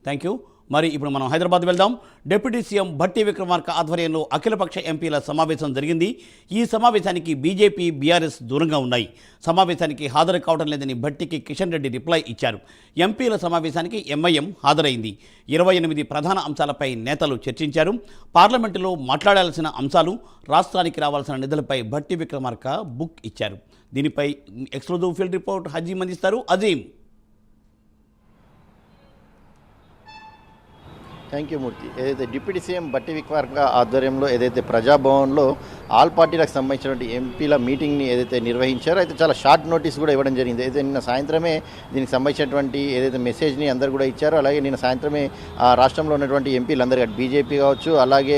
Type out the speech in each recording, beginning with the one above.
Thank you. మరి ఇప్పుడు మనం హైదరాబాద్ వెళ్దాం. డిప్యూటీ సీఎం భట్టి విక్రమార్క ఆధ్వర్యంలో అఖిలపక్ష ఎంపీల సమావేశం జరిగింది. ఈ సమావేశానికి బీజేపీ, బీఆర్ఎస్ దూరంగా ఉన్నాయి. సమావేశానికి హాజరు కావడం లేదని భట్టికి కిషన్ రెడ్డి రిప్లై ఇచ్చారు. ఎంపీల సమావేశానికి ఎంఐఎం హాజరైంది. 28 ప్రధాన అంశాలపై నేతలు చర్చించారు. పార్లమెంటులో మాట్లాడాల్సిన అంశాలు, రాష్ట్రానికి రావాల్సిన నిధులపై భట్టి విక్రమార్క బుక్ ఇచ్చారు. దీనిపై ఎక్స్క్లూజివ్ ఫీల్డ్ రిపోర్ట్ హజీం అందిస్తారు. అజీం. థ్యాంక్ యూ మూర్తి. ఏదైతే డిప్యూటీ సీఎం భట్టి విక్రమార్క ఆధ్వర్యంలో ఏదైతే ప్రజాభవన్లో ఆల్ పార్టీలకు సంబంధించినటువంటి ఎంపీల మీటింగ్ని ఏదైతే నిర్వహించారో అయితే చాలా షార్ట్ నోటీస్ కూడా ఇవ్వడం జరిగింది. అయితే నిన్న సాయంత్రమే దీనికి సంబంధించినటువంటి ఏదైతే మెసేజ్ని అందరు కూడా ఇచ్చారో, అలాగే నిన్న సాయంత్రమే రాష్ట్రంలో ఉన్నటువంటి ఎంపీలు బీజేపీ కావచ్చు, అలాగే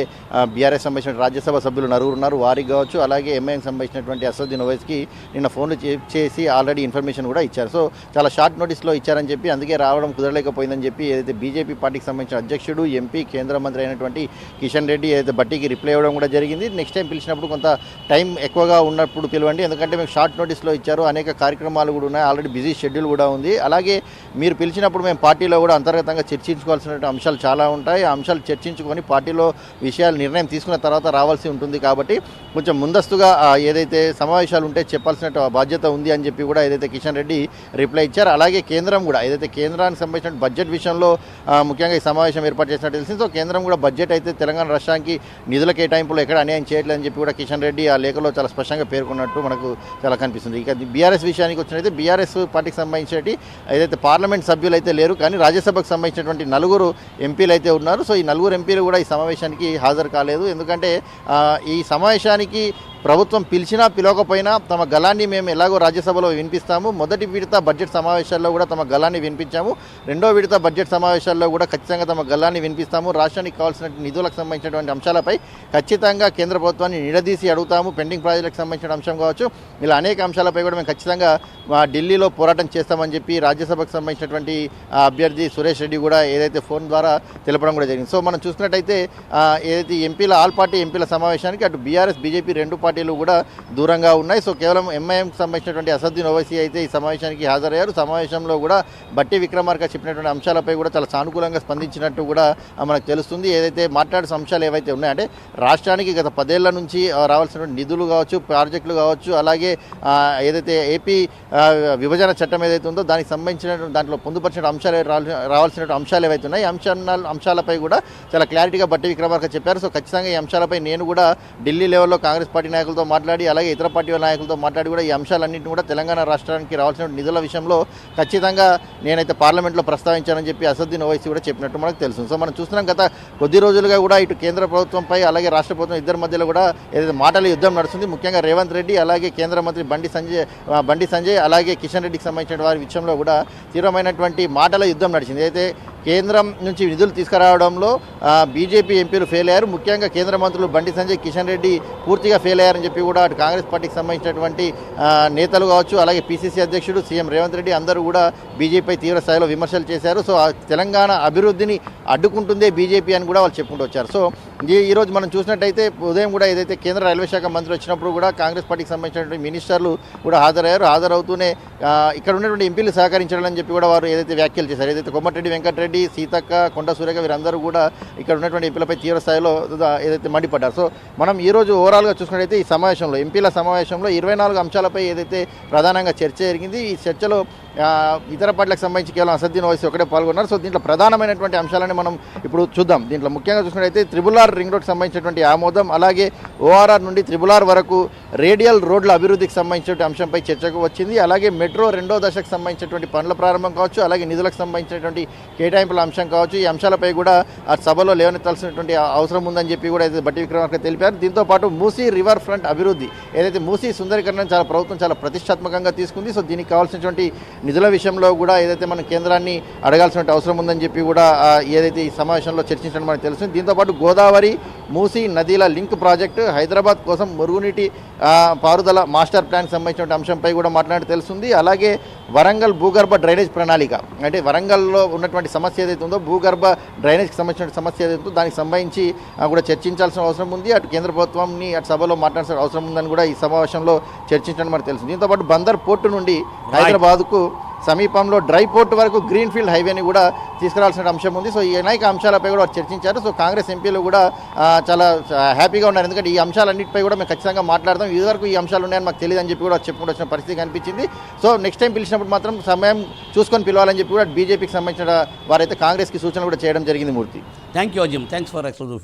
బీఆర్ఎస్ సంబంధించిన రాజ్యసభ సభ్యులు నలుగురు ఉన్నారు, వారికి కావచ్చు, అలాగే ఎంఐఎం సంబంధించినటువంటి అసదుద్దీన్ ఓవైసీకి నిన్న ఫోన్లు చేసి ఆల్రెడీ ఇన్ఫర్మేషన్ కూడా ఇచ్చారు. సో చాలా షార్ట్ నోటీస్లో ఇచ్చారని చెప్పి, అందుకే రావడం కుదరలేకపోయిందని చెప్పి ఏదైతే బీజేపీ పార్టీకి సంబంధించిన అధ్యక్షుడు, ఎంపీ, కేంద్ర మంత్రి అయినటువంటి కిషన్ రెడ్డి ఏదైతే భట్టికి రిప్లై ఇవ్వడం కూడా జరిగింది. నెక్స్ట్ టైం పిలిచినప్పుడు కొంత టైం ఎక్కువగా ఉన్నప్పుడు పిలవండి, ఎందుకంటే మేము షార్ట్ నోటీస్లో ఇచ్చారు, అనేక కార్యక్రమాలు కూడా ఉన్నాయి, ఆల్రెడీ బిజీ షెడ్యూల్ కూడా ఉంది. అలాగే మీరు పిలిచినప్పుడు మేము పార్టీలో కూడా అంతర్గతంగా చర్చించుకోవాల్సిన అంశాలు చాలా ఉంటాయి. ఆ అంశాలు చర్చించుకొని పార్టీలో విషయాలు నిర్ణయం తీసుకున్న తర్వాత రావాల్సి ఉంటుంది. కాబట్టి కొంచెం ముందస్తుగా ఏదైతే సమావేశాలు ఉంటే చెప్పాల్సిన బాధ్యత ఉంది అని చెప్పి కూడా ఏదైతే కిషన్ రెడ్డి రిప్లై ఇచ్చారు. అలాగే కేంద్రం కూడా ఏదైతే కేంద్రానికి సంబంధించిన బడ్జెట్ విషయంలో ముఖ్యంగా ఈ సమావేశం ఏర్పాటు చేసినట్టు తెలిసింది. సో కేంద్రం కూడా బడ్జెట్ అయితే తెలంగాణ రాష్ట్రానికి నిధుల కేటాయింపులు ఎక్కడ అన్యాయం చేయట్లేదని చెప్పి కూడా కిషన్ రెడ్డి ఆ లేఖలో చాలా స్పష్టంగా పేర్కొన్నట్టు మనకు చాలా కనిపిస్తుంది. ఇక బీఆర్ఎస్ విషయానికి వచ్చినట్లయితే బీఆర్ఎస్ పార్టీకి సంబంధించి ఏదైతే పార్లమెంట్ సభ్యులు అయితే లేరు, కానీ రాజ్యసభకు సంబంధించినటువంటి 4 ఎంపీలు అయితే ఉన్నారు. సో ఈ 4 ఎంపీలు కూడా ఈ సమావేశానికి హాజరు కాలేదు. ఎందుకంటే ఈ సమావేశానికి ప్రభుత్వం పిలిచినా పిలవకపోయినా తమ గళాన్ని మేము ఎలాగో రాజ్యసభలో వినిపిస్తాము. మొదటి విడత బడ్జెట్ సమావేశాల్లో కూడా తమ గళాన్ని వినిపించాము. రెండో విడత బడ్జెట్ సమావేశాల్లో కూడా ఖచ్చితంగా తమ గళాన్ని వినిపిస్తాము. రాష్ట్రానికి కావాల్సిన నిధులకు సంబంధించినటువంటి అంశాలపై ఖచ్చితంగా కేంద్ర ప్రభుత్వాన్ని నిలదీసి అడుగుతాము. పెండింగ్ ప్రాజెక్టులకు సంబంధించిన అంశం కావచ్చు, ఇలా అనేక అంశాలపై కూడా మేము ఖచ్చితంగా ఢిల్లీలో పోరాటం చేస్తామని చెప్పి రాజ్యసభకు సంబంధించినటువంటి అభ్యర్థి సురేష్ రెడ్డి కూడా ఏదైతే ఫోన్ ద్వారా తెలపడం కూడా జరిగింది. సో మనం చూసినట్టయితే ఏదైతే ఎంపీల ఆల్ పార్టీ ఎంపీల సమావేశానికి అటు బీఆర్ఎస్, బీజేపీ రెండు పార్టీలు కూడా దూరంగా ఉన్నాయి. సో కేవలం ఎంఐఎంకి సంబంధించినటువంటి అసదుద్దీన్ ఓవైసీ అయితే ఈ సమావేశానికి హాజరయ్యారు. సమావేశంలో కూడా భట్టి విక్రమార్క చెప్పినటువంటి అంశాలపై కూడా చాలా సానుకూలంగా స్పందించినట్టు కూడా మనకు తెలుస్తుంది. ఏదైతే మాట్లాడే అంశాలు ఏవైతే ఉన్నాయంటే రాష్ట్రానికి గత 10 ఏళ్ల నుంచి రావాల్సినటువంటి నిధులు కావచ్చు, ప్రాజెక్టులు కావచ్చు, అలాగే ఏదైతే ఏపీ విభజన చట్టం ఏదైతే ఉందో దానికి సంబంధించిన దాంట్లో పొందుపరిచిన అంశాలు రావాల్సిన అంశాలు ఏవైతే ఉన్నాయి, అంశాలపై కూడా చాలా క్లారిటీగా భట్టి విక్రమార్క చెప్పారు. సో ఖచ్చితంగా ఈ అంశాలపై నేను కూడా ఢిల్లీ లెవెల్లో కాంగ్రెస్ పార్టీ నాయకులతో మాట్లాడి, అలాగే ఇతర పార్టీల నాయకులతో మాట్లాడి కూడా ఈ అంశాలన్నింటినీ కూడా తెలంగాణ రాష్ట్రానికి రావాల్సిన నిధుల విషయంలో ఖచ్చితంగా నేనైతే పార్లమెంట్లో ప్రస్తావించానని చెప్పి అసదుద్దీన్ ఓవైసీ కూడా చెప్పినట్టు మనకు తెలుసు. సో మనం చూస్తున్నాం గత కొద్ది రోజులుగా కూడా ఇటు కేంద్ర ప్రభుత్వంపై అలాగే రాష్ట్ర ప్రభుత్వం ఇద్దరి మధ్యలో కూడా ఏదైతే మాటల యుద్ధం నడుస్తుంది. ముఖ్యంగా రేవంత్ రెడ్డి అలాగే కేంద్ర మంత్రి బండి సంజయ్ అలాగే కిషన్ రెడ్డికి సంబంధించిన వారి విషయంలో కూడా తీవ్రమైనటువంటి మాటల యుద్ధం నడిచింది. అయితే కేంద్రం నుంచి నిధులు తీసుకురావడంలో బీజేపీ ఎంపీలు ఫెయిల్ అయ్యారు. ముఖ్యంగా కేంద్ర మంత్రులు బండి సంజయ్, కిషన్ రెడ్డి పూర్తిగా ఫెయిల్ అయ్యారని చెప్పి కూడా అటు కాంగ్రెస్ పార్టీకి సంబంధించినటువంటి నేతలు కావచ్చు, అలాగే పీసీసీ అధ్యక్షుడు సీఎం రేవంత్ రెడ్డి అందరూ కూడా బీజేపీపై తీవ్ర స్థాయిలో విమర్శలు చేశారు. సో తెలంగాణ అభివృద్ధిని అడ్డుకుంటుందే బీజేపీ అని కూడా వాళ్ళు చెప్పుకుంటూ వచ్చారు. సో ఈరోజు మనం చూసినట్టయితే ఉదయం కూడా ఏదైతే కేంద్ర రైల్వే శాఖ మంత్రి వచ్చినప్పుడు కూడా కాంగ్రెస్ పార్టీకి సంబంధించినటువంటి మినిస్టర్లు కూడా హాజరవుతూనే ఇక్కడ ఉన్నటువంటి ఎంపీలు సహకరించాలని చెప్పి కూడా వారు ఏదైతే వ్యాఖ్యలు చేశారు. ఏదైతే కోమటిరెడ్డి వెంకటరెడ్డి, సీతక్క, కొండ సురేఖ వీరందరూ కూడా ఇక్కడ ఉన్నటువంటి ఎంపీలపై తీవ్ర స్థాయిలో ఏదైతే మండిపడ్డారు. సో మనం ఈరోజు ఓవరాల్గా చూసుకున్నట్టయితే ఈ సమావేశంలో ఎంపీల సమావేశంలో 24 అంశాలపై ఏదైతే ప్రధానంగా చర్చ జరిగింది. ఈ చర్చలో ఇతర పార్టీలకు సంబంధించి కేవలం అసదుద్దీన్ ఓవైసీ ఒకటే పాల్గొన్నారు. సో దీంట్లో ప్రధానమైనటువంటి అంశాలని మనం ఇప్పుడు చూద్దాం. దీంట్లో ముఖ్యంగా చూసుకున్నట్టయితే RRR రింగ్ రోడ్కి సంబంధించినటువంటి ఆమోదం, అలాగే ORR నుండి RRR వరకు రేడియల్ రోడ్ల అభివృద్ధికి సంబంధించిన అంశంపై చర్చకు వచ్చింది. అలాగే మెట్రో 2వ దశకు సంబంధించినటువంటి పనుల ప్రారంభం కావచ్చు, అలాగే నిధులకు సంబంధించినటువంటి కేటాయింపుల అంశం కావచ్చు, ఈ అంశాలపై కూడా ఆ సభలో లేవనెత్తాల్సినటువంటి అవసరం ఉందని చెప్పి కూడా ఏదైతే భట్టి విక్రమార్క తెలిపారు. దీంతో పాటు మూసీ రివర్ ఫ్రంట్ అభివృద్ధి, ఏదైతే మూసీ సుందరీకరణ ప్రభుత్వం చాలా ప్రతిష్టాత్మకంగా తీసుకుంది. సో దీనికి కావాల్సినటువంటి నిధుల విషయంలో కూడా ఏదైతే మనం కేంద్రాన్ని అడగాల్సిన అవసరం ఉందని చెప్పి కూడా ఏదైతే ఈ సమావేశంలో చర్చించడం మనకు తెలుస్తుంది. దీంతోపాటు గోదావరి, మూసీ నదీల లింక్ ప్రాజెక్టు, హైదరాబాద్ కోసం మురుగునీటి పారుదల మాస్టర్ ప్లాన్ సంబంధించిన అంశంపై కూడా మాట్లాడి తెలుస్తుంది. అలాగే వరంగల్ భూగర్భ డ్రైనేజ్ ప్రణాళిక, అంటే వరంగల్లో ఉన్నటువంటి సమస్య ఏదైతే ఉందో భూగర్భ డ్రైనేజ్కి సంబంధించిన సమస్య ఏదైతే ఉందో దానికి సంబంధించి కూడా చర్చించాల్సిన అవసరం ఉంది. అటు కేంద్ర ప్రభుత్వాన్ని అటు సభలో మాట్లాడాల్సిన అవసరం ఉందని కూడా ఈ సమావేశంలో చర్చించడం మనకు తెలుస్తుంది. దీంతోపాటు బందర్ పోర్టు నుండి హైదరాబాద్కు సమీపంలో డ్రై పోర్ట్ వరకు గ్రీన్ ఫీల్డ్ హైవేని కూడా తీసుకురావాల్సిన అంశం ఉంది. సో ఈ అనేక అంశాలపై కూడా వారు చర్చించారు. సో కాంగ్రెస్ ఎంపీలు కూడా చాలా హ్యాపీగా ఉన్నారు. ఎందుకంటే ఈ అంశాలన్నింటిపై కూడా మేము ఖచ్చితంగా మాట్లాడదాం, ఇదివరకు ఈ అంశాలు ఉన్నాయని మాకు తెలియదు అని చెప్పి కూడా చెప్పుకుంటూ వచ్చిన పరిస్థితి కనిపించింది. సో నెక్స్ట్ టైం పిలిచినప్పుడు మాత్రం సమయం చూసుకొని పిలవాలని చెప్పి కూడా బీజేపీకి సంబంధించిన వారైతే కాంగ్రెస్కి సూచనలు కూడా చేయడం జరిగింది. Murthy, thank you Azim, thanks for exclusive field.